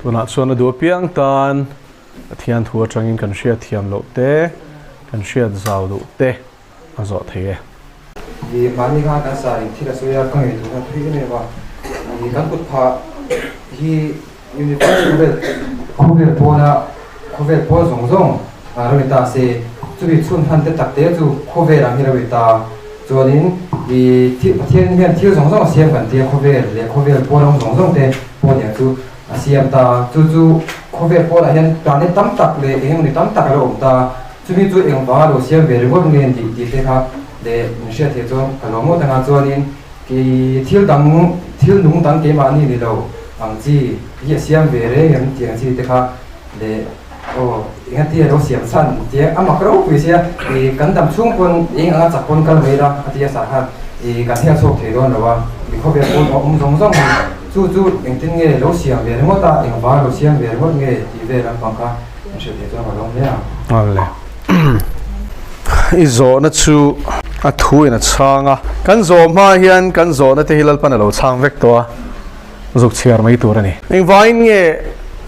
ตัวนัดส่วนดูเพียงตันเทียนทัวจังอินกันเชียเทียมโลเตกันเชียดาวโลเตอาจจะเทดีมันนี่การการสายที่เราสุยากังอยู่นะพี่เนี่ยว่าดีการกุดพาที่ยูนิฟอร์มคูเวลโพนะคูเวลโพส่งเราวิตาเซจุดชุนทันเตตักเตจูคูเวลอันที่เราวิตาจวนนี้ดีที่เทียนที่ส่งเสียงกันเตียคูเวลเลยคูเวลโพเราส่งเตโพเนี่ยจูเสียงตาจูคูเวลโพเราเห็นตอนนี้ตั้มตักเลยเองนี่ตั้มตักเราตาจุดเองว่าเราเสียงเวรว่าเงินดีเท่าเดนิเชียเทจงขนมต่างๆจวนนี้ที่ที่นุ่งตั้งเกมานี่เราบางทียี่เสียงเวรยังเตียงที่เท่าเดโอ้ยังที่เราเสียงสั้นเตียงอามักเราคุยเสียกันดำช่วงคนเองอาจจะคนกันไม่ได้ที่สาหัสการเที่ยวโชคเทโดนหรือว่าเขาเป็นคนส่งจู่อย่างที่เงี้ยเราเสียงเวรว่าตาอย่างว่าเราเสียงเวรว่าเงี้ยที่เวรบางครั้งนิเชียเทจงขนมเนี่ยนั่นแหละอีโซนัชูทุยนัดช่างกันโซมาเฮียนกันโซนัดที่ฮิลล์ปันเราช่างเวกตัวจุกเชียร์ไม่ตัวนี่ในวันนี้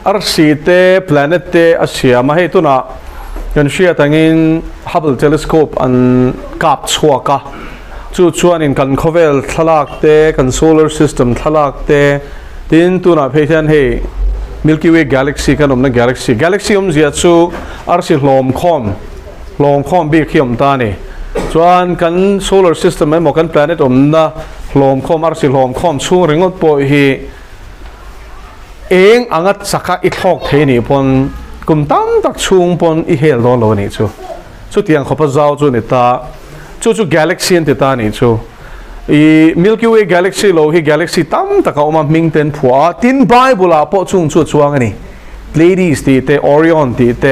อาร์ซีเต้แพลเน็ตเต้อาเซียมาให้ตัวน่ะกันเชียร์ตั้งอินฮับเบิลเทเลสโคปอันกับชัวกะจู่ๆนี่กันโคเวลทลากเต้กันโซลาร์ซิสเต็มทลากเต้ดินตัวน่ะเพื่อนให้มิลกี้เวย์กาแล็กซี่กันนะกาแล็กซี่เสียจู่อาร์ซีลมคอมบีขี้ตานี่ส่วนกันโซลาร์ซิสเต็มไม่หมดกันแพลเน็ตนะลมคอมอาร์ซีลมคอมช่วงเรื่องปอยฮีเองอังกัดสักอิทอกเทนี่ปนกุมตั้มตักช่วงปนอิเฮลโลนี่จู่ที่ยังขบเจ้าจู่นี่ตาจู่กาแล็กซี่นี่ตานี่จู่มิลกี้เวย์กาแล็กซี่โลฮีกาแล็กซี่ตั้มตักเอามามิงเต็นผัวตินไบเบิลอาปอช่วงช่วงนี่Ladies ที่เต Orion ที่เต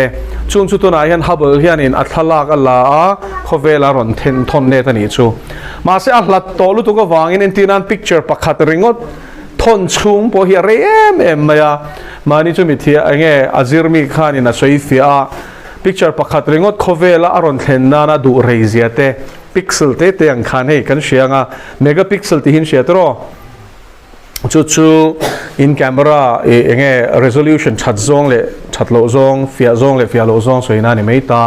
ช่วงตัวนั้นยันฮับเบิลยันอินอัตลากอัลลาเขาเวลารอนเทนทอนเนตันนี่จู่มาเสียอัลลาโตลุตุก็วางอินที่นั่น picture ปักขัดริงอดทนชุ่มพอเฮียเอ็มมานี่จู่มิที่เงี้ยอาซิร์มีขานี่นะสวยฟิอา picture ปักขัดริงอดเขาเวลารอนเทนนาดูเรซิอาเต pixel เตยังขันให้กันเชียงmega pixelที่หินเชียตรอจู่in camera resolution ชัดซงเลยชัดโลซงเฟียซงเลยเฟียโลซงสวยน่านี่ไม่ตา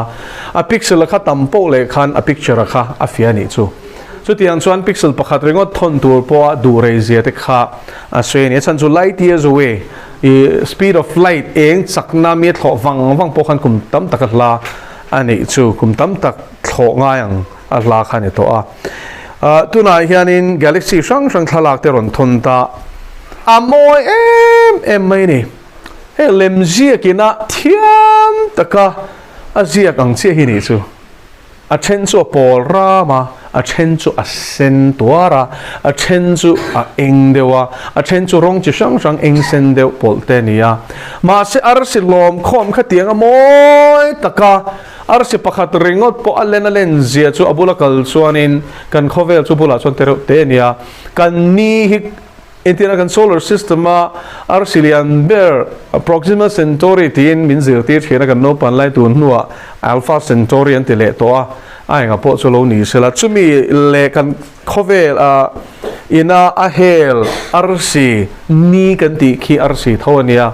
pixel ละค่ะตั้มโปเลยขันpicture ละค่ะเฟียนี่จู่ที่อันส่วน pixel ปักขัดเรื่องทนตัวพอดูเรเซียเด็กค่ะสวยนี่ฉันจู่ light years away speed of lightเองสักน้ำมีถอวังพอขันคุมตั้มตักละอันนี้จู่คุมตั้มตักถอง่ายอัลลาขันนี่ตัวตัวไหนเฮียนิน galaxy ช่างทลากเตรอนทนตาโมยเอ็มไม่นี่เฮเลมเจียกินะเทียมตะกะเจียกังเจียหินี่จู่เชนจูปอลรามาเชนจูเซนตัวระเชนจูเองเดียวเชนจูร้องจิช่างเองเซนเดียวปอลเตนียมาเสอาร์สิลมคอมขัดเตียงโมยตะกะอาร์สิปะขัดริงอดปอลเลนเจียจู่อบุลกัลส่วนนินกันข้อเวลจู่บุลส่วนเตนียกันนี่Intina kan solar system ma Arcelian Bear Proxima Centauri tin min zir tir thena kan no pan lai tun nuwa Alpha Centauri an tele to ai nga po cholo ni sela chumi le kan khovel ina a hel arsi ni kan ti khi arsi thonia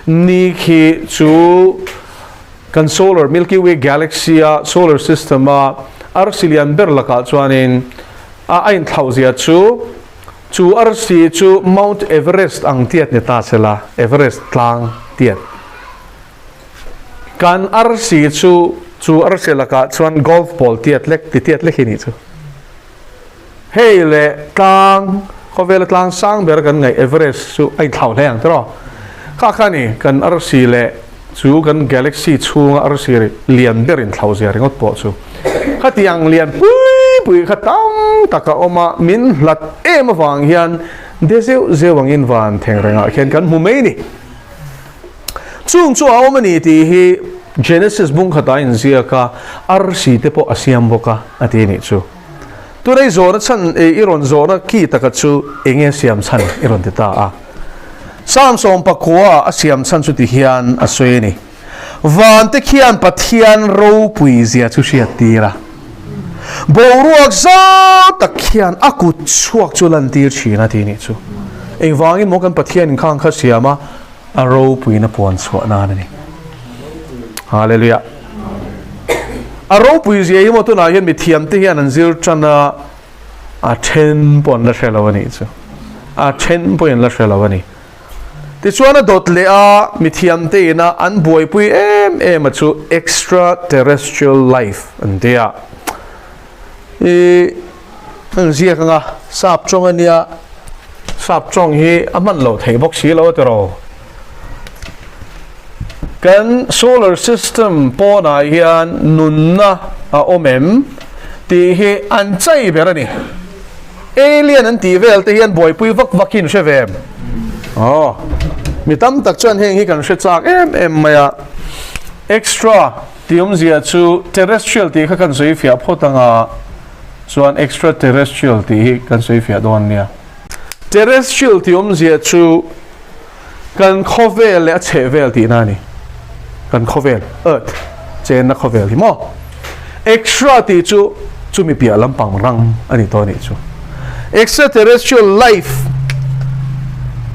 ni khi chu kan solar Milky Way galaxy solar system ma Arcelian Bear la ka chuanin ain thauzia chu arsi chu Mount Everest ang tiat ni ta sela Everest tlang tiat kan arsi chu arsi la ka chuan golf ball tiat lek hini chu hey le tlang khovel tlang sang ber kan ngai Everest chu ai thau leng tro kha ni kan arsi le chu kan galaxy chu arsi lian berin thau zia ringot po chu khatiang lian pui khatam taka oma min lat em awang hian zewang in van theng renga khian kan mu mai ni chung chu awmani ti hi Genesis bung khata in zia ka arsi te po asiam boka ati ni chu turai zona chan iron zona ki taka chu enge siam chan iron te ta a samsom pakwa asiam chan chu ti hian asoi ni van te khian pathian ro pui zia chu sia tira boruak za takhian akut chuak chulan tir china ti ni chu eng wangin mokan pathian khang kha siama aro pui na puan so na ni hallelujah aro pui zia hi mo tu na hian mi thiam te hian an zir chana a 10 pon la shelawani chu a 10 point la shelawani ti chuan a dot le a mi thiam te na an buai pui em chu extraterrestrial life an dia an zia kanga sap chong ania sap chong hi aman lo thei bok si lo te ro kan solar system pona hian nunna a omem ti hi an chai berani alien an ti vel te hian boy pui vak vakin shevem mi tam tak chuan heng hi kan hre chak em maya extra tium zia chu terrestrial ti kha kan soi fia photanga chuan extraterrestrial ti hi kan soi fia don nia terrestrial tium zia chu kan khovel le a chevel ti na ni kan khovel earth chen na khovel hi mo extra ti chu mi pia lampang rang ani to ni chu extraterrestrial life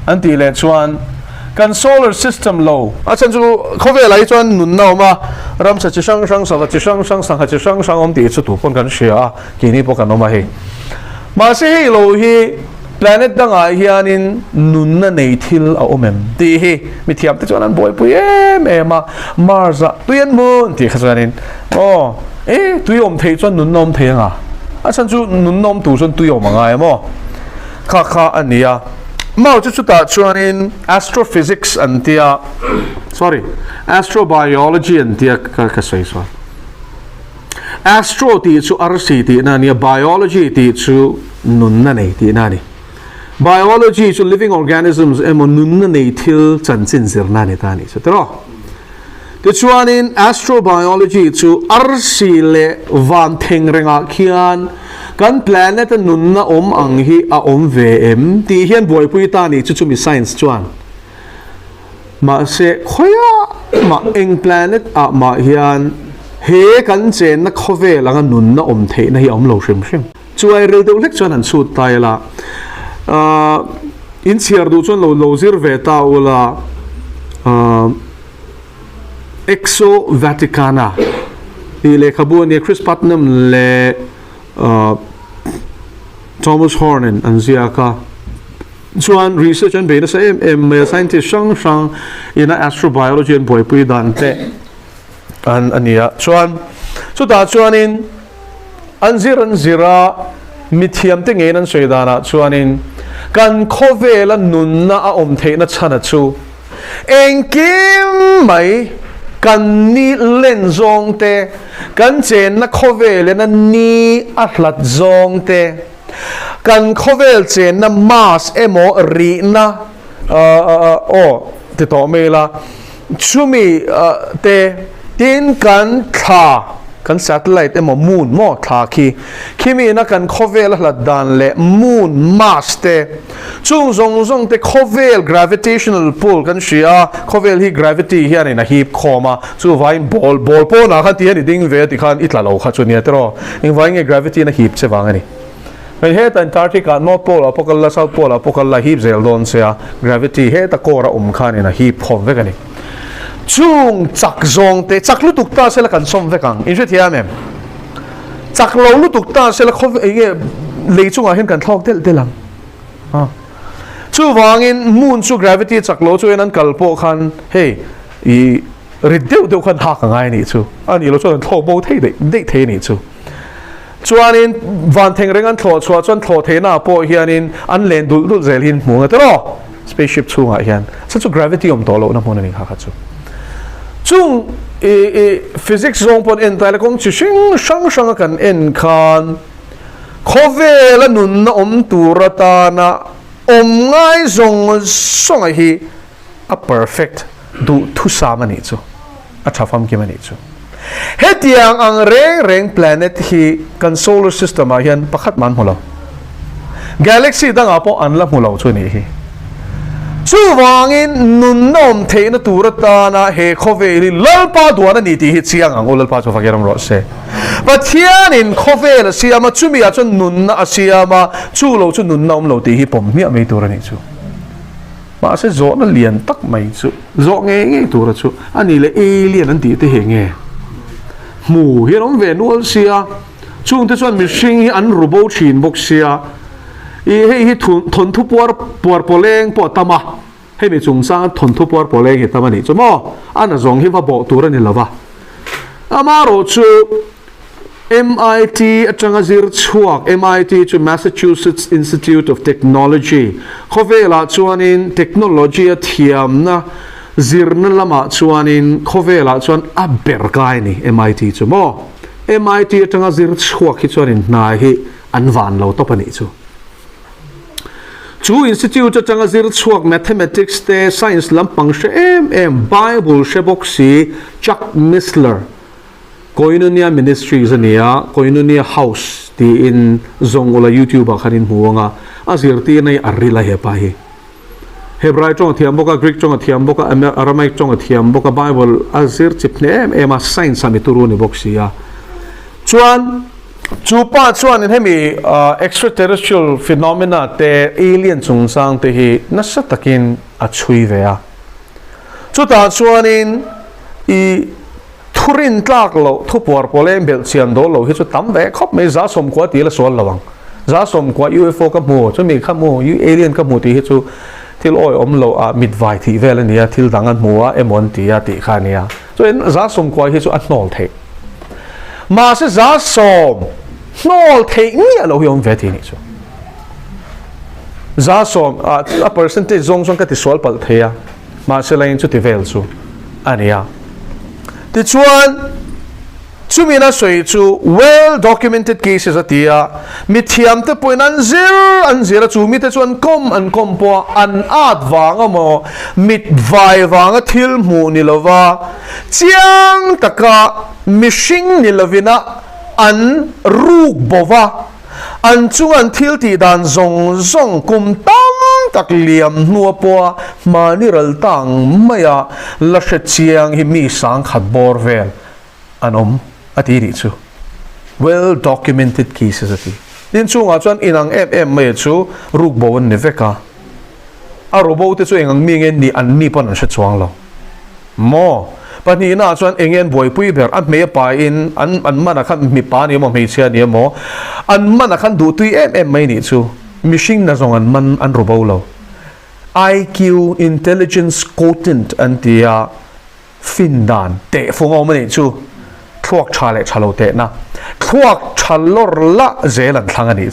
anti le chuan kan solar system lo a chan chu khovel ai chuan nun na ma ram sa chi sang sang sa chi sang sang sang ha chi sang sang om ti chu tu pon kan shia ki ni po kan oma he ma se hi lo hi planet danga hianin nun na nei thil a omem ti hi mi thiam te chuan an boy pui ma mars a tuian moon ti khasanin tui om thei chuan nun nom thei anga a chan chu nun nom tu chuan tui om anga emo kha ania mau chu ta chuanin astrophysics antia astrobiology antia ka sei so astro ti chu arsi ti na ni biology ti chu nun na nei ti na ni biology chu living organisms emo nun na nei thil chan chin zir na ni ta ni so tro ti chuanin astrobiology chu arsi le van theng renga khian kan planet nun na om ang hi a om ve em ti hian boy pui ta ni chu mi science chuan ma se khoya ma eng planet a ma hian he kan chen na khove langa nun na om the na hi om lo shim chu ai rel deuh lek chuan an chut tai la in chiar du chuan lo zir ve ta ula exo vaticana ile khabu ni Chris Putnam le Thomas Hornen and Ziaka chuan research and beta say scientist sang in astrobiology and boy pui dan te an ania chuan chu ta chuanin an zira mithiam te ngein an soidana chuanin kan khovela nunna a om theina chana chu engkim mai kan ni len zong te kan chen na khovele na ni a hlat zong te kan khovel chen na mass emo ri na te to mela chumi te tin kan tha kan satellite emo moon mo tha kimi na kan khovel hlat dan le moon mass te chung zong te khovel gravitational pull kan shia khovel hi gravity hian in a heap khoma chu vain ball po na kha ti ani ding ve ti khan itla lo kha chu ni tro in vain nge gravity na heap che wang ani when he ta Antarctica north pole apokalla south pole apokalla heap zel don se gravity he ta kora khan in a heap khom ve kani chung chak zong te chak lu tuk ta se la kan som ve kang in je thia mem chak lo lu tuk ta se la khov e le chung a hen kan thok tel lang chu wangin moon chu gravity chak lo chu en an kalpo khan hey I rideu khan ha ka ngai ni chu ani lo chu thok bo thei de thei ni chu chuanin van theng reng an thlo chua chuan thlo theina po hianin an len dul zel hin hmunga tero spaceship chunga hian chu gravity om to lo na hmun ani kha chu chung physics zong pon en tai kong chi sang kan en khan khovela nun na om turata na om ngai zong song hi a perfect du thu samani chu a thafam ki mani chu hetiang ang reng planet hi kan solar system a hian pakhat man holo galaxy danga po anla mulo chu ni hi chu wangin nun nom theina turata na he khoveli lalpa duana ni ti hi chiang ang lalpa chu fageram ro se pathian in khovel siama chumi a chun nun na asiama chu lo chu nun nom lo ti hi pom mi turani chu mà sẽ gió nó liền tắc mày chú gió nghe tụ ra chú anh ấy là alien anh tí thế hệ nghe mù hiện ông về nuôi xia chung thế chuan machine anh robot chín bốc xia hi thon thu por poleng po tama hay mi chung sang thon thu por poleng hi tama ni chú mo anh là zong hi va bộ tụ ra ni lava amaro chú MIT atanga zir chuak MIT to Massachusetts Institute of Technology khovela chuanin technology a thiam na zirna lama chuanin khovela chuan a berkai ni MIT chu mo MIT atanga zir chuak hi chuanin na hi an van lo to pani chu institute atanga zir chuak mathematics te science lampang she Bible she boxi Chuck Missler Koinonia Ministries ania Koinonia House ti in zongola YouTube khanin huanga azir ti nei arila he pa hi Hebrai chong thiam boka Greek chong thiam boka Aramaic chong thiam boka Bible azir chipne ema science ami turuni boxia chuan chupa chuan in hemi extraterrestrial phenomena te alien chungsang te hi nasatakin achui vea chuta chuan in I thurin tlak lo thu por polem bel chian do lo hi chu tam ve khop me za som kwa ti la sol lawang za som kwa UFO ka mo chu mi kha mo alien ka mo ti hi chu thil oi om lo a mid vai thi vel ania thil dangan mo a emon ti a ti kha nia chu en za som kwa hi chu a nol the ma se za som nol the ni lo hi om ve ti ni chu za som a percentage zong zong ka ti sol pal the ya ma se lain chu ti vel chu ania Ti chuan chumina soi chu well documented cases atia mithiam te point an zira chu mi te chuan kom po an at wanga mo mit vai wanga thil mu ni lova chiang taka mishing ni lovina an ruk bova an chungan thil ti dan zong kum tam tak liam nuwa po maniral tang maya lasha chiang hi mi sang khat bor vel anom ati ri chu well documented cases ati din chunga chuan inang mai chu ruk bawon ni veka a robo te chu engang mi ngen ni an ni pon an sha chuang lo mo pani na chuan engen boy pui ber at me pa in an mana khan mi pa ni mo me chia ni mo an mana khan du tui mai ni chu mishing na zong an man an robo lo IQ intelligence quotient antia findan te fungo mani chu thuak chale chalo te na thuak chalor la zelan thangani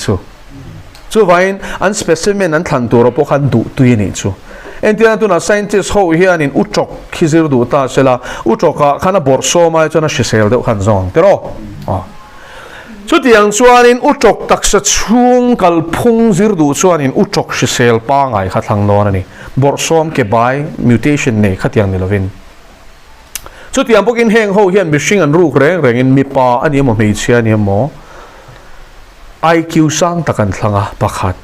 chu vain an specimen an than tur po khan du tui ni chu entian tu na scientist ho hian in uchok khizir du ta sela uchoka khana borso mai chana shisel de khan zong tero chu tiang chuanin uchok taksa chung kal phung zir du chuanin uchok shisel pa ngai kha thlang non ani borsom ke bai mutation nei khatiang ni lovin chu tiang bokin heng ho hian mishing an ruk reng in mi pa ani mo mei chia ni mo IQ sang takan thlanga pakhat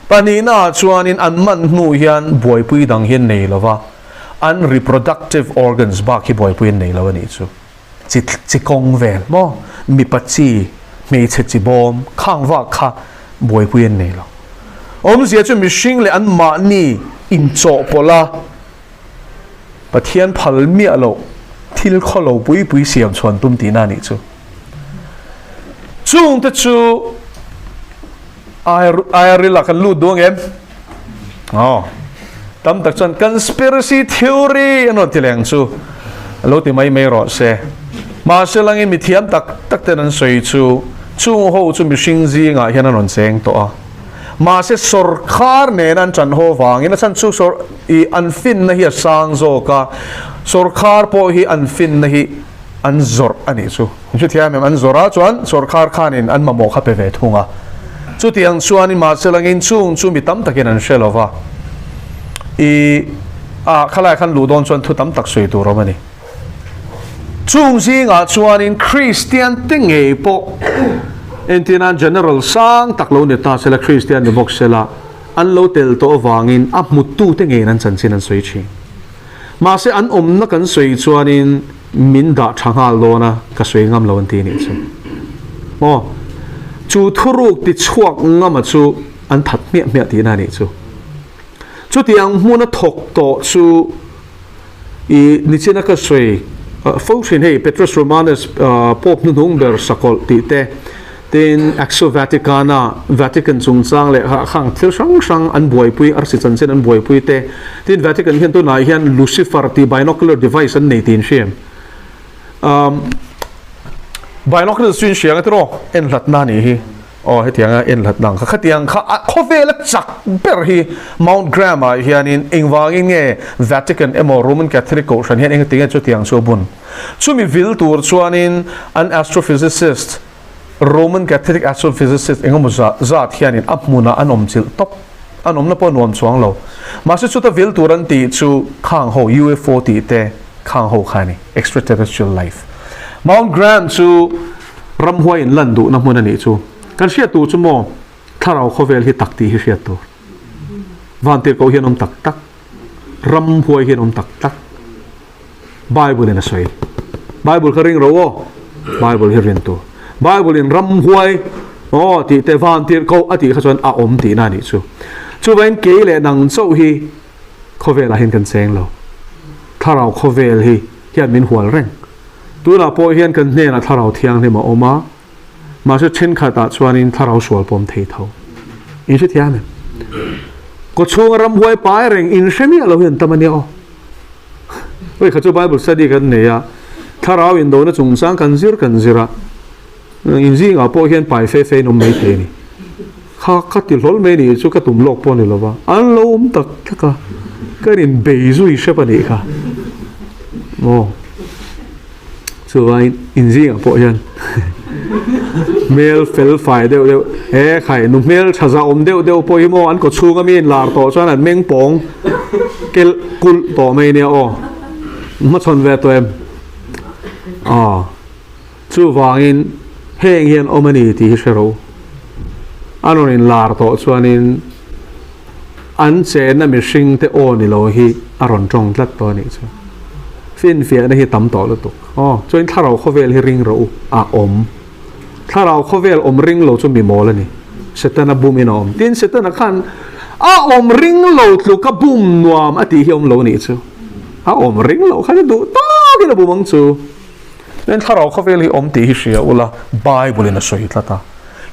panina chuanin an man hnu hian boy pui dang hian nei lova an reproductive organs ba ki boy pui nei lova ni chu chi kong vel mo mi pachi me che chi bom khang wa kha boy pui nei lo om zia chu mishing le an ma ni in cho pola pathian phal mi alo thil kholo pui siam chon tum ti na ni chu chung te chu ai rila kan lu dong em tam tak chan conspiracy theory ano tileng chu lo ti mai ro se ma se lang mi thiam tak te nan soi chu chung ho chu mi sing zi nga hian anon cheng to a ma se sarkar ne nan chan ho wang in chan chu sor I anfin na hi sang zo ka sarkar po hi anfin na hi an zor ani chu thiam em an zora chuan sarkar khanin an mamo kha pe ve thunga chu tiang chuan in ma selangin chung chu mi tam takin an shelova khalai khan ludon chuan thu tam tak soi tu romani chung zinga chuan in Christian tinge po entinan general sang taklo ne ta sela Christian ni box sela an lo tel to wangin a mutu tinge nan chan chin an soi chi ma se an na kan soi chuan in min da thanga lona ka soi ngam lo an ti ni chu mo chu thuruk ti chuak ngama chu an that me ti na ni chu chút tiếng muốn nó thọc tổ chu i nichina ka sui function hey Petrus Romanus Pope nung ber sakol ti te tin Axio Vaticana Vatican chung chang le khang thil sang an buai pui ar si chan chen an buai pui te tin Vatican hian tu nai hian Lucifer ti binocular device an nei tin shem binocular swin siang atro en lat na ni hi he tianga en lat dang kha tiang kha khovel chak ber hi Mount Graham hian in engwangin nge Vatican emo Roman Catholic ko shan hian eng tinga chu tiang so bun chumi vil tur chuanin an astrophysicist Roman Catholic astrophysicist engom zat hianin apmuna anom chil top anom na pon nuam chuang lo masu chu ta vil turan ti chu khang ho UFO ti te khang ho khani extraterrestrial life Mount Graham chu ramhuai in landu na mun ani chu kan sia tu chu mo tharau khovel hi takti hi sia tu vantir ko hianom tak tak ramhuai hianom tak tak Bible na soi Bible ka ring ro Bible hi rin tu Bible in ramhuai ti te vantir ko ati kha chuan a om ti na ni chu ven ke le nang chau hi khovel a hin kan seng lo tharau khovel hi hian min hual reng tu la po hian kan ne na tharau thiang ne ma oma ma se chen kha ta chuanin tharau sual pom thei tho in se thian ko chung ramhuai pai reng in shemi lo hian tamani o oi kha chu Bible study kan ne ya tharau in do na chung sang kan zira in zi nga po hian pai fe nom mai te ni kha ti lol me ni chu ka tum lok po ni lo ba an lo tak ka rin be zui she pa ni kha mo so in zi nga po hian mel fel fai deu khai nu mel thaza om deu po hi mo an ko chunga min lar to chuan an meng pong kel kul to mai ne o ma chon ve to em chu wangin heng hian omani ti hero anon in lar to chuanin an che na mi hring te o ni lo hi aron tong tlat to ni chu fin fia na hi tam to lo tu chuan tharau khovel hi ring ro om tharau khovel om ring lo chu mi mol ani setana bum in om tin setana khan om ring lo tlu ka bum nuam ati hi om lo ni chu om ring lo kha du to ki na bumang chu nên tharau khovel hi om ti hi sia ula Bible na soi tlata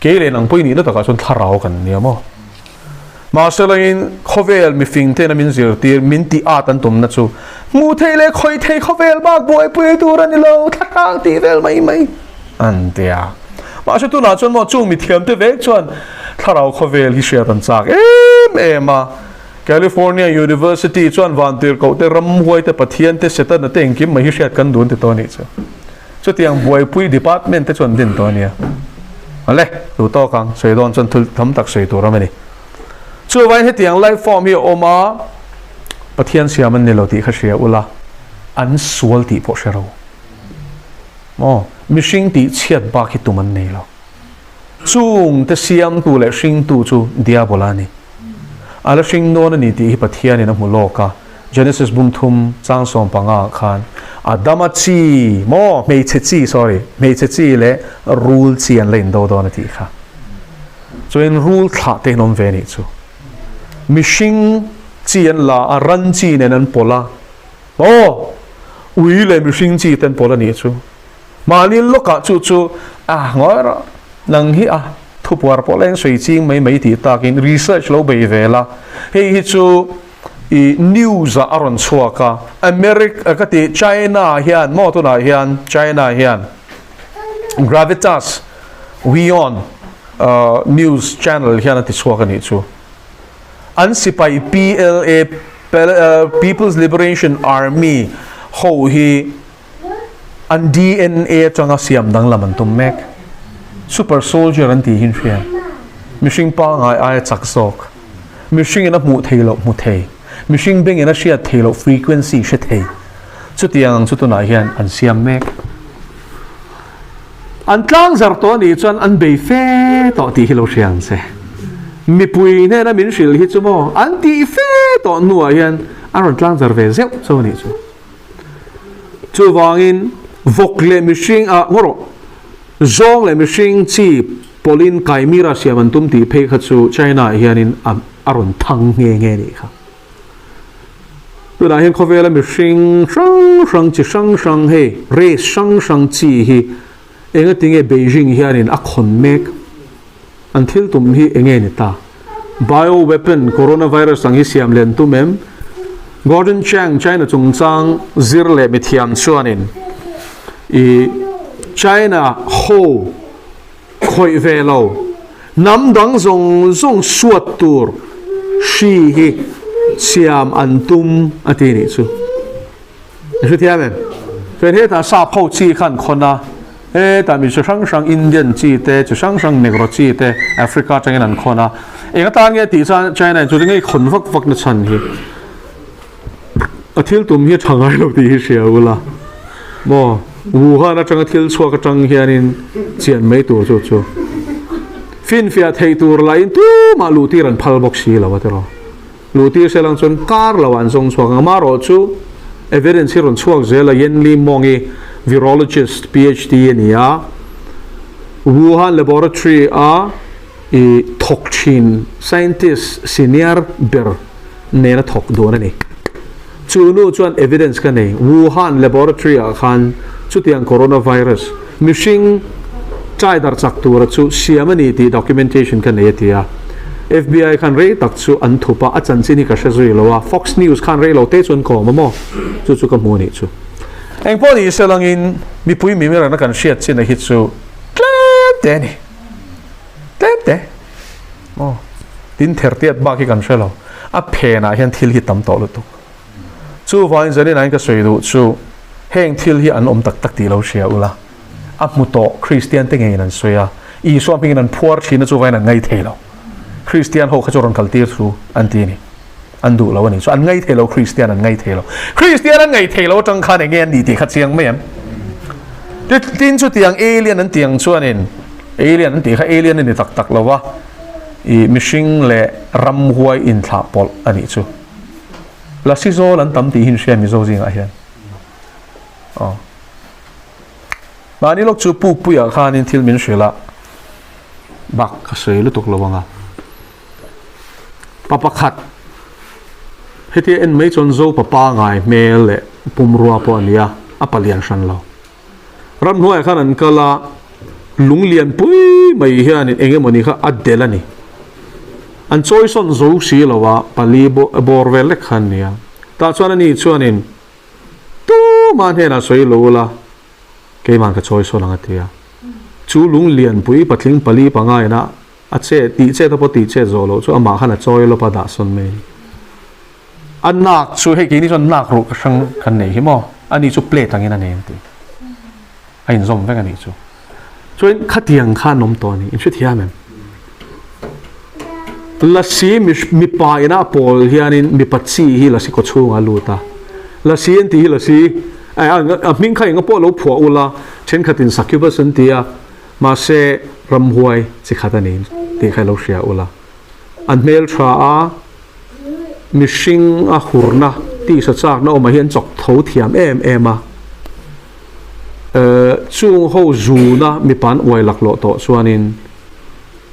ke le nang poi ni na ta ka chon tharau kan ni mo ma selain khovel mi fing te na min zir tir min ti atan tum na chu mu thei le khoi thei khovel bak boi pui tu ran lo thakang ti vel mai an tia ma se tu na chon mo chu mi thiam te ve chon tharau khovel hi sia tan chak ma California University chuan vantir ko te ram huai te pathian te setan na te engkim mai hi sia kan dun te to ni chu cho tiang buai pui department te chon din to nia ale tu to kang sei don chon thul tham tak sei to ramani chu vai he tiang life form hi oma pathian siaman ne lo ti kha sia ula an sual ti po shero mishing ti chiat ba ki tuman nei lo chung te siam tu le shing tu chu diabolani ala shing no na ni ti hi pathian ina muloka Genesis bum thum chang som panga khan adama chi mo mei che chi le rule chi an lein do na ti kha so in rule tha te nom ve ni chu mishing chi an la a ran chi nen an pola ui le mishing chi ten pola ni chu malin loka chu ngoi ra nang hi thu puar poleng soi ching mai ti takin research lo bei vela hi chu news aron chuaka America kati China hian mo to na hian China hian Gravitas Wion news channel hian ati chuaka ni chu an sipai PLA People's Liberation Army ho hi an DNA changa siam dang laman tum mek super soldier an ti hin fian mishing pa ngai ai chak sok mishing ina mu thei mishing beng ina shia thelo frequency she thei chutiang chutuna hian an siam mek an tlang zar to ni chuan an bei fe to ti hilo siang se mi pui ne na min shil hi chumo an ti fe to nuwa hian an tlang zar ve zeu so ni chu wangin vokle mishing ngoro zong le mishing chi polin kaimira siaman tum ti phe kha chu China hianin aron thang nge ni kha ตัวนั้นเห็นเขาเวลามีชิงช่างจีช่างเฮเรสช่างจีฮีเองก็ติงเอเบจิงเฮียนินอักคนเมกอันที่ตุ่มฮีเองนี่ตา bio weapon coronavirus สังฮิเสียมเลนตุเมม Gordon Chang China จงจังซิร์เลมิเทียมชวนินChina โฮคอยเวลาน้ำดังจงสวดตัวชีฮิเสียมอันตุมอันที่นี่สุสุดที่มันเป็นเหตุการณ์ซาพาวจีขันคนนะแต่มีช่างอินเดียนจีเตช่างเนกรจีเตแอฟริกาจังนั้นคนนะเองก็ตอนนี้ที่ใจในจุดนี้คนฟักนัชันฮีอาทิตย์ตุ่มฮีทางไงเราที่เสียวละบ่วูฮานะจังอาทิตย์ชัวก็จังเฮียนินเจียนไม่ตัวจู่ฟินฟิอาเทตูร์ไลน์ตู้มาลูตีรันพัลบ็อกซีแล้วว่าเถอะลูตีเสลังจนการละวันทรงสว่างมารอจู่ evidence ที่รันช่วงเจลยันลีมองvirologist PhD นี่อ่ะ Wuhan laboratory อ่ะทอกชิน scientist senior เบอร์เนี่ยนะทอกโดนนี่จู่นู้จวน evidence กันนี่ Wuhan laboratory อ่ะคันจุดยัง coronavirus มิชิงใจดาร์จักตัวจู่เสียมันนี่ที่ documentation กันนี่ที่อ่ะ FBI คันเรย์ตักจู่อันทุบะอาจารย์สินี่ก็เชื่อเลยว่า Fox News คันเรย์เราเตะจนก่อมาโม่จู่กับโมนี่จู่เองพอดีเสลังอินมีปุยมีอะไรนักการเชียร์สินะฮิตซูเต็มเตนี่เต็มเตโอ้ดินเทอร์เตียดบ้ากี่กันเชียวเราอ่ะเพน่ะเห็นทิลฮิตตั้มโตลุตุจู่ฟังจะได้นั่งก็สวยดูจู่เฮงทิลฮิอันตักตีเราเชียร์อุละอ่ะมุตโตคริสเตียนติงเงินนั่นสวยอ่ะอีส่วนพิงนั่นพัวชีนจู่ไว้นั่นไงเทเราคริสเตียนเขาขจรคัลตีร์ทูอันที่นี่อันดูแล้ววันนี้ส่วนอันไงเทโลคริสเตียนอันไงเทโลคริสเตียนอันไงเทโลจังคันเงี้ยดีที่ขัดเสียงไม่เห็นดินสุดที่ยังเอเลียนนั่นที่ยังส่วนนี้เอเลียนนั่นที่เขาเอเลียนนี่ตักแล้วว่ามิชิงเล่รำหวยอินทาปอลอันนี้จู่แล้วซิโซลันตั้มที่หินเชียมิโซจริงอ่ะเห็นอ๋อมานี่ลูกจู่ปุยอ่ะคันนี่ทิลมินเชียละบักก็เสียลุตุกระวังอ่ะปะขัดเฮที่เอ็นไม่จนโซ่ป้าไงเมลเล่ปุ่มรัวปอนเนี่ยอัปเลียนชันเรารำหัวไอ้ข้านั้นก็ละลุงเลียนปุ้ยไม่เฮียนี่เองมันนี่ก็อัดเดลันนี่อันช่วยส่วนโซ่สีเราว่าปลีบอร์เวลเล็กขันเนี่ยแต่ส่วนนี้ส่วนนี้ตู้มันเห็นอะไรสวยรู้ละแกมันก็ช่วยส่วนนั้นที่จู่ลุงเลียนปุ้ยปัดลิงปลีปังไงนะอาเจตีเจทับตีเจโซโลจู่อามาขันช่วยเราปัดดัชนเมย์อันนักช่วยให้กินนี่จนนักรู้ช่างกันไหนหิมออันนี้จู่เปลี่ยนทางนี้นั่นเองตีไอ้หนุ่มเป็นกันนี่จู่ช่วยขัดยังข้านมตัวนี้อินช่วยที่อะไรลักษีมีปลายนะปอลเฮียนี่มีปัจจัยที่ลักษีก็ช่วยงาลูตาลักษีอันที่ลักษีไอ้มิ่งใครงั้นปอลเราผัวอุลาเช่นขัดอินสักคิวเปอร์เซ็นต์ที่มาเสรำหวยสิขัดอันนี้ที่ใครเราเสียอุลาอันเมลทรามิชิงอาหูร์นะที่สัจจ์นะออกมาเห็นจอกเท้าเทียมมาช่วงเขาจูนะมีปันไว้หลักโลโตส่วนนี้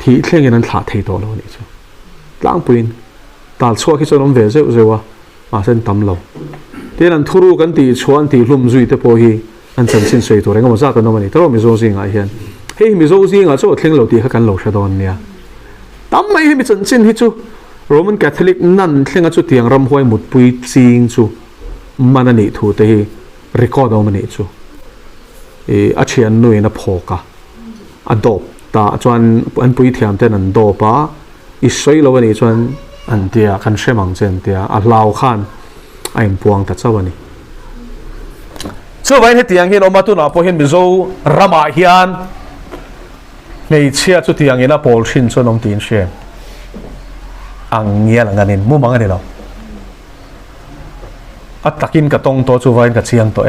ที่เที่ยงนั้นถาเทโตแล้วนี่จ้ะล้างปืนตัดช่วงที่จะน้องเวเซอว่ามาเส้นตำเราที่นั้นทุรุกันตีชวนตีลุ่มจุยเตปอฮีอันฉันสิ้นสวยตัวเองก็มาจากกันน้องมันนี่แต่เราไม่รู้สิ่งอะไรเห็นเฮ้ยไม่รู้สิ่งอะไรจ้ะเที่ยงเราตีเขากันเราชะดอนเนี่ยทำไมให้มีฉันสิ้นที่จู่โรมันคาทอลิกนั่นเที่ยงจู่เตียงรำหวยหมดปุยจริงจู่มันนี่ถูกแต่รีคอร์ดเอามันนี่จู่อาเชียนหน่วยนับหกอ่ะอดอบตาจวนอันปุยเทียมแต่นันดอบะอิสวยแล้ววันนี้จวนอันเดียคันเชมังเจนเดียอัลลาวขันไอ้พวงตัดเจ้าวันนี้ส่วนวันที่เตียงเห็นออกมาตุน่ะพอเห็นมิโซรามาฮิอันในเชียจุดเตียงเห็นนะพอลชินส่วนน้องตีนเชียอังเงียหลังกันนี่มุ่งมังกันนี่เราอัตตะกินกับตรงตัวจูวันกับเชียงตัว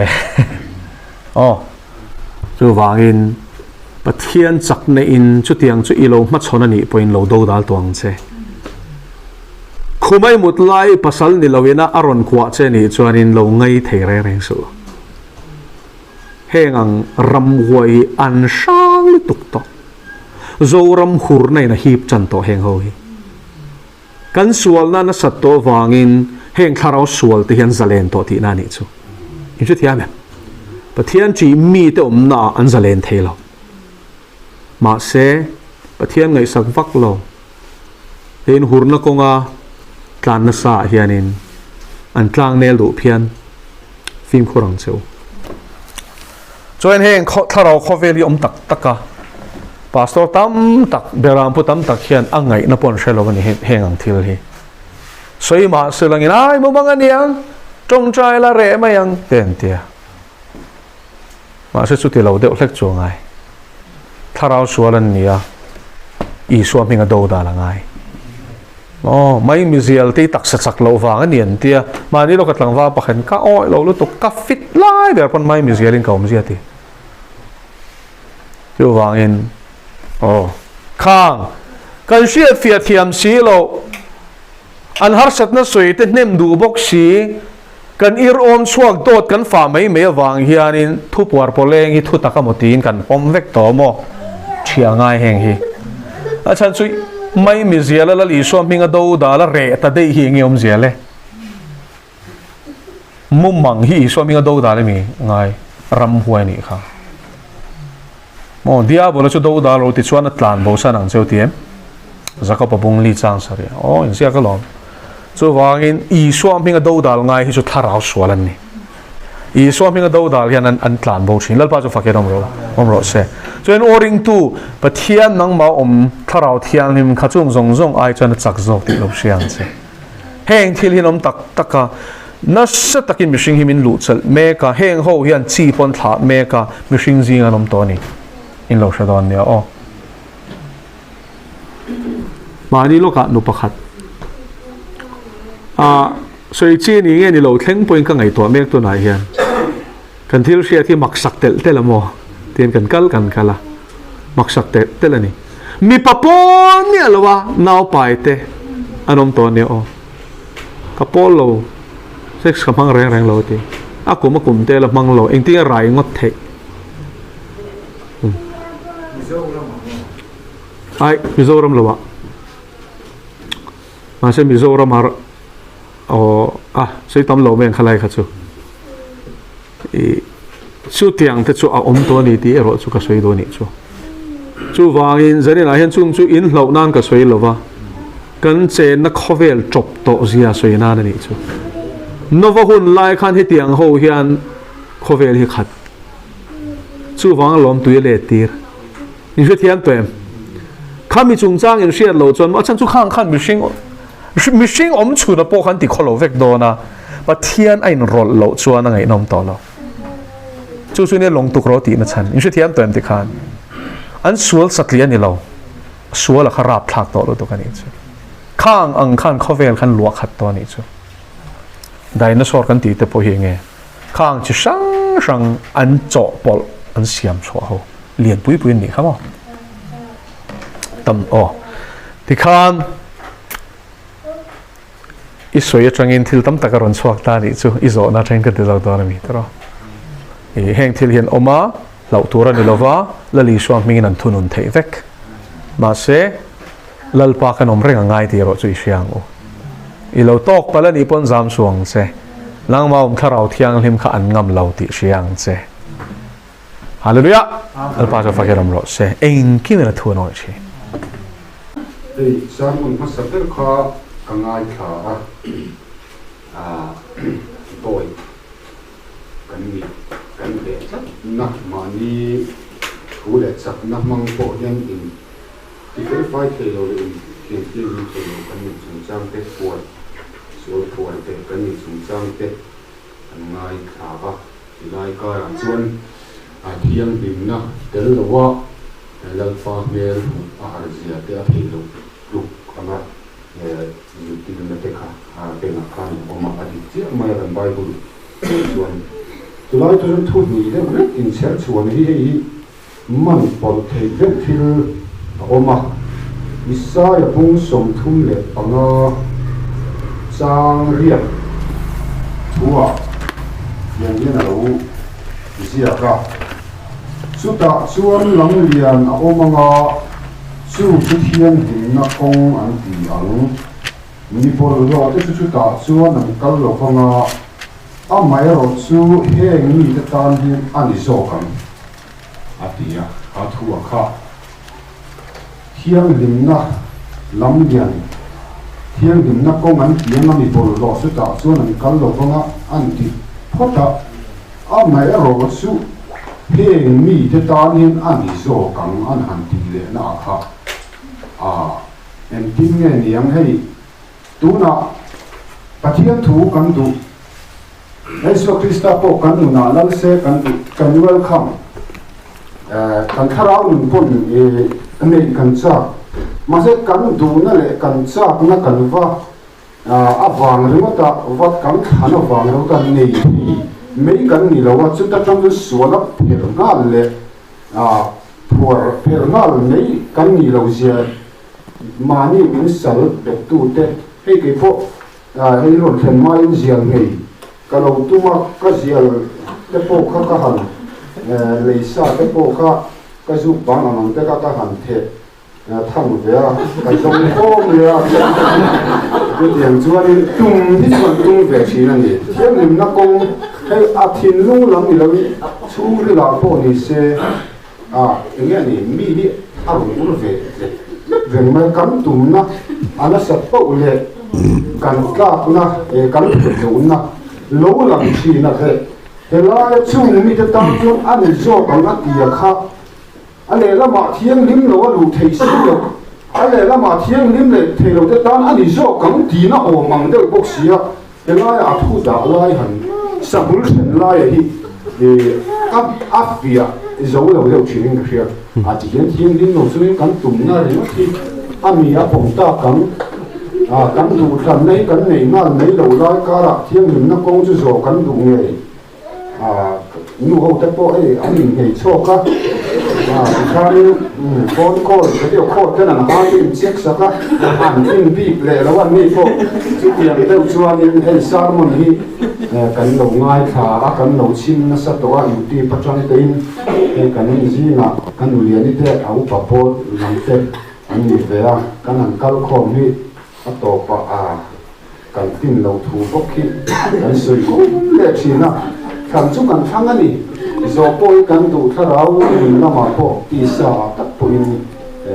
อ๋อจู่วางอินปะเทียนจักในอินจุดยังจุดอีโลมัดชนนี่พออินโลดูดาลตัวงเช่คุไม่หมดไล่ภาษานี่เราเวน่าอารมณ์ขวาเช่นี่จวนอินโลง่ายเทเร่งสู้เฮงังรำหวยอันช่างลิตุกตอโจรำหูในนะฮีบจันโตเฮงหอยกันส่วนนั้นสัตว์ตัววางอิน heng tharau sual te hian zalen to ti na ni chu in chu thiam pathian chi mi te na an zalen thelo ma se pathian ngai sak vak lo hin hurna konga tlan na sa hianin an tlang nel du phian phim khurang cheu join heng tharau khoveli tak taka pastor tam tak beram pu tam tak hian angai na pon shelo ni heng ang thil hi soi ma selangin ai mo mang aniang trong trai la re ma yang ten tia ma se chu ti lo de hlek chu ngai tharau sualan nia i suam hinga do da la ngai mai mizial ti tak sa chak lo wang anian tia ma ni lo ka tlang wa pakhan ka oi lo lu to ka fit lai ber pon mai mizial in kaum zia ti chu wang in khang kan sia fia thiam si lo an har sat na soi te nem du bok si kan ir om chuak dot kan fa mai me wang hianin thu puar poleng hi thu takamotin kan pom vek to mo thia ngai heng hi achan chui mai mi ziala la li so minga do da la re ta dei hi ngiom ziale mum mang hi so minga do da le mi ngai ram huai ni kha mo dia bola chu do da lo ti chuan atlan bo san ang cheu tiem zaka pa bung li chang sari in sia ka lom chu wangin i so minga do dal ngai hi chu tharau swalan ni i so minga do dal hian an tlan bo thin lal pa chu fakerom ro se chuan oring tu pathian nang ma tharau thiang nim kha chung zong zong ai chan chak zok ti lo siang che heng thil hin tak taka na sa takin mishing himin lu chal me ka heng ho hian chi pon thla me ka mishing jing anom to ni in lo shadon nia mani lo ka nu pakhat soi chi ni nge ni lo thleng point ka ngai to mek to nai hian kan thil sia thi mak sak tel telamo tien kan kala mak sak tel ani mi papon ni alwa naw pai te anom to ni kapolo sex kamang reng lo ti ako makum te la mang lo eng ti rai ngot the ai mizoram lo wa ma se mizoram har sei tam lo men khalai kha chu chu tiang te chu a om to ni ti ero chu ka soi do ni chu wangin zani la hian chung chu in hlo nan ka soi lova kan che na khovel chop to zia soi na ni chu nova hun lai khan hi tiang ho hian khovel hi khat chu wang lom tu le tir ni je thian pem khami chung chang in shia lo chon ma chan chu khang khan mishing om chu na po khan ti kholo vek do na pathian ain rol lo chuan ngai nom to lo chu chu ne long tu kro ti na chan in je thian pem ti khan an sual satlian ni lo sual a kharap thak to lo to kan chu khang ang khan khovel khan luak khat to ni chu dinosaur kan ti te po hi nge khang chi sang an cho pol an siam chho ho lian pui ni khamo tam ti khan i soya changin thil tam takaron chuak ta ni chu i zo na train ka de lo to na mi tro e heng thil hian oma lau tura ni lova lali suang mingin an thunun thei vek ma se lalpa kan om renga ngai ti ro chu i siang i lo tok pala ni pon zam suang che lang ma tharau thiang hlim kha an ngam lo ti siang che hallelujah alpa cha fakeram ro se eng kin na thu no chi ei sam un pasater kha kangai kha toy kan be chak na mani thule chak na mang po yang in ti fai thelo in kin ti ni thelo kan ni chung chang te por so por te kan ni chung chang te kangai kha ba ti lai ka chuan thiang dim na tel lawa lal fa mel har zia te a thelo luk ama you tin na te kha te na khan o ma adi chi ma ran bible chuan tu lai tu thu ni le in sel chuan hi man pol thei vek thil o ma Isaya pung som thum le panga chang rian thua yang ni na lo isia ka suta chuan lang lian a omanga chu thian din na kong an ti ang mi bol lo te chu ta chuan an kal lo khanga a mai ro chu heng mi te tan hi ani zo kan atia a thu a kha hiang lim na lam dian hiang lim na ko ngan hiang mi bol lo chu ta chuan an kal lo khanga an ti phota a mai ro chu heng mi te tan hi ani zo kan an han ti le na kha em tin nghe niang hei tu na pathian thu kan tu Jesus Christa po kan nu na lang se kan welcome kan kharau nun pon nei kan cha ma se kan du na le kan cha na kan va awang ri ta wat kan khana wang ro kan nei mei kan ni lo wa chu ta tam su la per ngal le por per ngal nei kan ni lo zia mani min sal dek tu te hei ke po hei ron thlen mai in zial ngei ka lo tu ma ka zial te po kha han leisa te po ka zu bang ang te ka han the thang ve a ka zong khom le a ke tiang chuan in tung hi chuan tung ve chin ani thiam lim na kong hei a thin lu lam ni lo chu ri la po ni se nge ni mi ni a ru ve veng mai kan tum na ana sat po le kan ka na kan tu na lo lang chi na he la chung mi te tam chu an zo ka na ti kha ale la ma thiang lim lo lu thei si lo ale la ma thiang lim le thei lo te tan an zo kan ti na o mang de bok sia he la a thu da lai han sabul sen lai hi afia zo lo chin ka ria a ti thiang lim lo chu kan tum na ri no thi ami a pom ta kan du than nei kan nei ngal nei lo lai ka ra thiang lim na kong chu zo kan du nge nu ho te po ani ngei cho ka khani phone call video call te na ha tin check sa ka an tin bi le lo wan ni po chu tiang te chuan in hei sarmon hi kan lo ngai tha a kan lo chin na sa to a yu ti patang te in kan ni ji na kan lu lian ni te au pa po lang te ani ve a kan an kal khom hi a to pa kan tin lo thu bok hi kan soi ko le china kan chu kan thang ani zo poi kan du tharau ni na ma po ti sa tak po in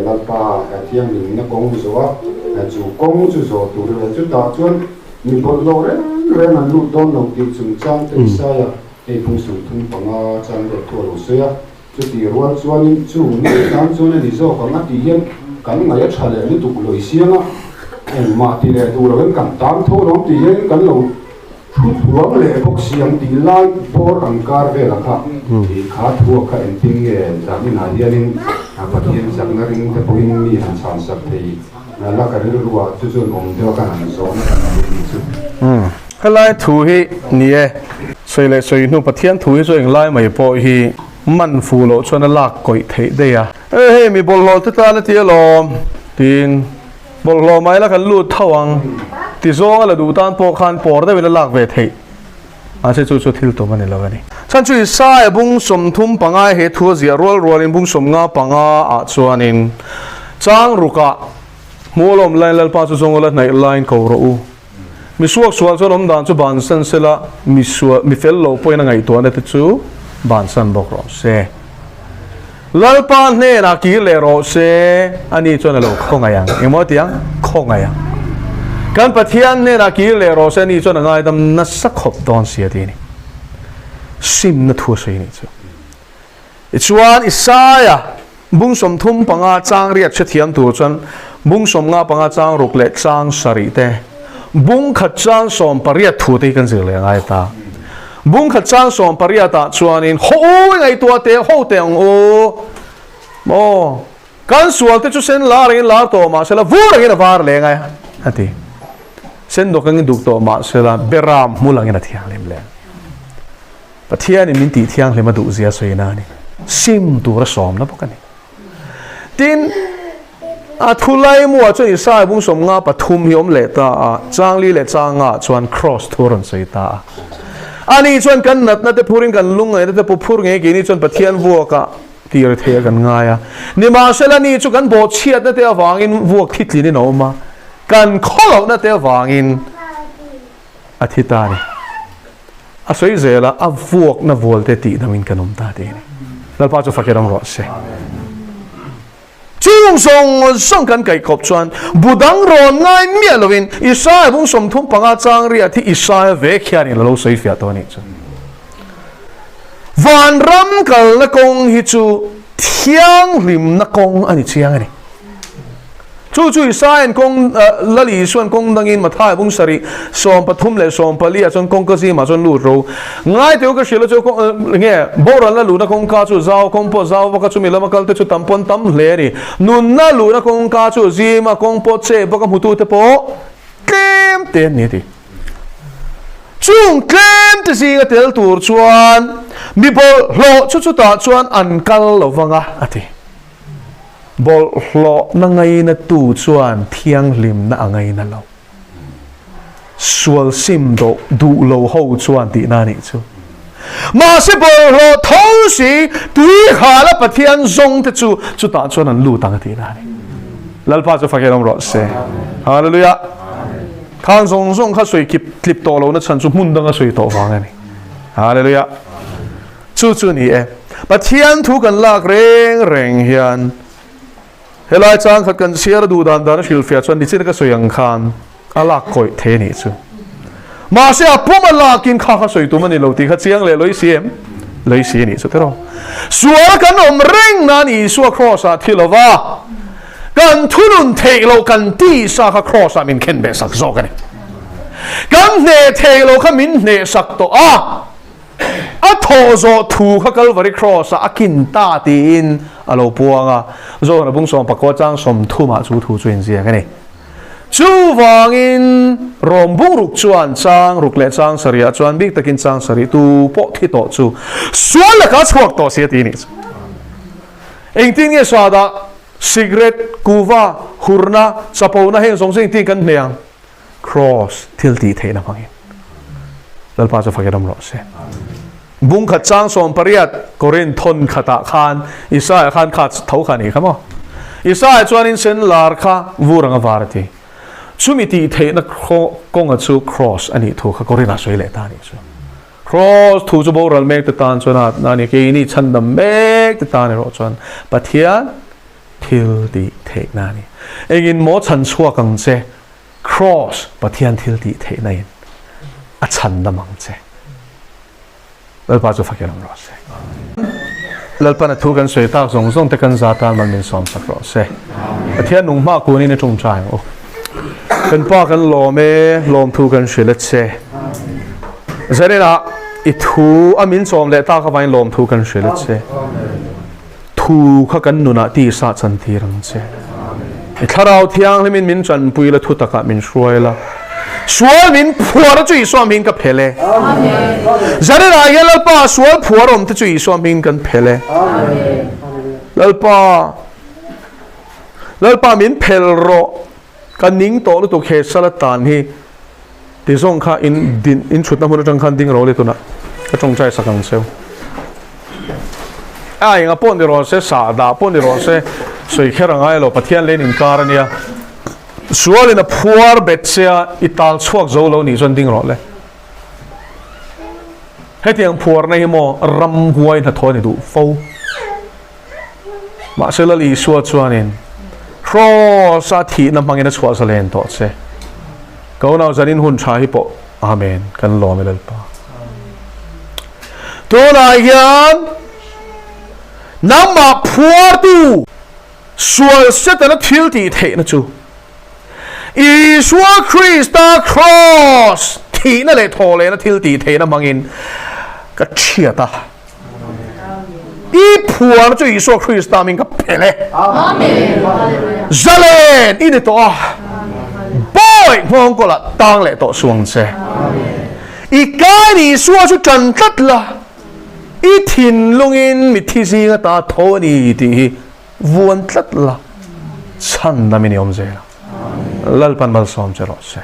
la pa tiang ni na kong zo a chu kong chu zo tu re chu ta chuan ni bol lo re na lu don lo ti chung chang te sa ya e phung su thung panga chang de to lo se ya chu ti rual chuan in chu ni kan chuan ni zo ka ma ti hian kan ngai a thale ni tu loi sianga en ma ti le tu lo kan tam tho lo ti hian kan lo thu thuam le bok siang ti lai por ang kar ve la kha ti kha thu kha en ting nge zamin a hianin pathian zangna ring te poin mi han chan sak thei la ka ri ruwa chu chu om de ka han zo na kan ni chu kalai thu hi nie soi le soi nu pathian thu hi zo eng lai mai po hi man fu lo chona lak koi thei de ya he mi bol lo te ta na ti lo tin bol lo mai la kan lu thawang ti zong ala du tan po khan por da wela lak ve thei a se chu thil to mani lawani chan chu sa e bung som thum panga he thu zia rol rol in bung som nga panga a chuanin chang ruka molom line lal pa chu zong la nai line ko ro u mi suak sual chon om dan chu ban san sela mi fel lo poina ngai to na te chu ban san bok ro se lal pa ne na ki le ro se ani chon lo khongayang emo tiang khongayang kan pathian ne na ki le ro se ni chon ngai dam na sakhop don sia ti ni sim na thu sei ni chu ichuan isaya bung som thum panga chang riat che thiam tu chon bung som nga panga chang ruk le chang sari te bung khat chang som pariat thu te kan zir le ngai ta bung khat chang som pariata chuanin ho ngai tua te ho te ong o kan sual te chu sen la ring la to ma sela vu ring na var le ngai ati sen do kan duk to ma sela beram mulang ina thiang lem le pathian min ti thiang le ma du zia soina ni sim tu ra som na pokani tin a thulai mu a choi sai bung som nga pathum hi om le ta a changli le changa chuan cross thuron sei ta ani chuan kan nat na te phuring kan lung ngai te pu phur nge ki ni chuan pathian vuaka tir the kan nga ya ni ma sela ni chu kan bo chiat na te awang in vuak thitli ni no ma kan kholo na te wangin athita ni a soi zela a vuak na volte ti namin kanum ta te ni lal pa chu fakiram ro se chung song kan kai kop chuan budang ron ngai mia lovin Isaiah bung som thum panga chang ria thi Isaiah ve khian in lo soi fia to ni chu van ram kal na kong hi chu thiang lim na kong ani chiang ani chu Isaiah kong lali suan kong dangin mathai bung sari som pathum le som palia chon kong ka si ma chon lu ro ngai teu ka shilo chu kong nge boran la lu na kong ka chu zau kong po zau ba ka chu milama kal te chu tampon tam hle ni nun na lu na kong ka chu zi ma kong po che ba ka mutu te po kem ten ni ti chung kem te si ga tel tur chuan mi bol hlo chu ta chuan an kal lo wanga ati bol hlo na ngai na tu chuan thiang lim na angai na lo sual sim do du lo ho chuan ti na ni chu ma se bol hlo thong si tui khala pathian zong te chu ta chuan an lu tang ti na ni lalpa chu fakeram ro se hallelujah khang zong kha soi clip to lo na chan chu mun dang a soi to wang ani hallelujah chu ni e pathian thu kan lak reng hian helai chang khat kan share du dan shil fia chuan nichin ka soyang khan ala koi the ni chu ma se apuma la kin kha soi tu mani lo ti kha chiang le loi siem loi si ni chu tero suar kan om reng na ni su cross a thilova kan thunun thei lo kan ti sa kha cross a min ken be sak zo kan kan ne thei lo kha min ne sak to a tho zo thu kha Calvary cross a kin ta tin alo puanga zo na bung som pakwa chang som thu ma chu thu chuin zia ka ni chu wangin rom bung ruk chuan chang ruk le chang saria chuan bik takin chang sari tu po thi to chu sual la ka chuak to se ti ni eng tin nge sa da cigarette kuwa hurna chapona heng song sing tin kan hneang cross thil ti theina mangin lalpa cha fakiram ro se bung khat chang som pariat korin thon khata khan Isaiah khan khat thau khani khamo Isaiah chuan in sen lar kha vuranga varati chumi ti theina kong chu cross ani thu kha korina soile ta ni chu cross thu chu boral mek ta tan chuna nani ke ni chandam mek ta tan ro chuan pathian thil ti theina ni egin mo chan chua kang che cross pathian thil ti theina in a chan da mang che lalpa chu fakiram ro se lalpa na thu kan soi tak zong te kan za tan man min som sak ro se pathian nung ma ku ni ne tung chai o kan pa kan lo me lom thu kan shilat se zarena I thu amin som le ta kha vain lom thu kan shilat se thu kha kan nuna ti sa chan thi rang che I tharau thiang le min chan pui la thu taka min shruaila sual min phuar chu iswa min ka phele amen zare ra yel pa sual phuar om te chu iswa min kan phele amen lalpa min phel ro kan ning to lu to khe sala tan hi ti zong kha in chutna mun tang khan ding ro le tuna ka chong chai sakang seu ai nga pon de ro se sa da pon de ro se soi kherang ai lo pathian len in karania sual in a poor betsia ital chuak zo lo ni zon ding ro le hetiang poor na hi mo ram huai na thoni du fo ma selal I suat chuanin cross a thi na mangena chua salen to che ko na zanin hun tha hi po amen kan lo melal pa to na yan nama poor tu sual set na thil ti the na chu Iswa Krista cross thi na le tho le na thil ti the na mangin ka chia ta I phuar chu Iswa Krista min ka phele amen zalen in to boy mong ko la tang le to suang che I kai ni suwa chu chan tat la I thin lungin mi thi si nga ta tho ni ti vuan tlat la chan na min yom je lalpan mal som che ro se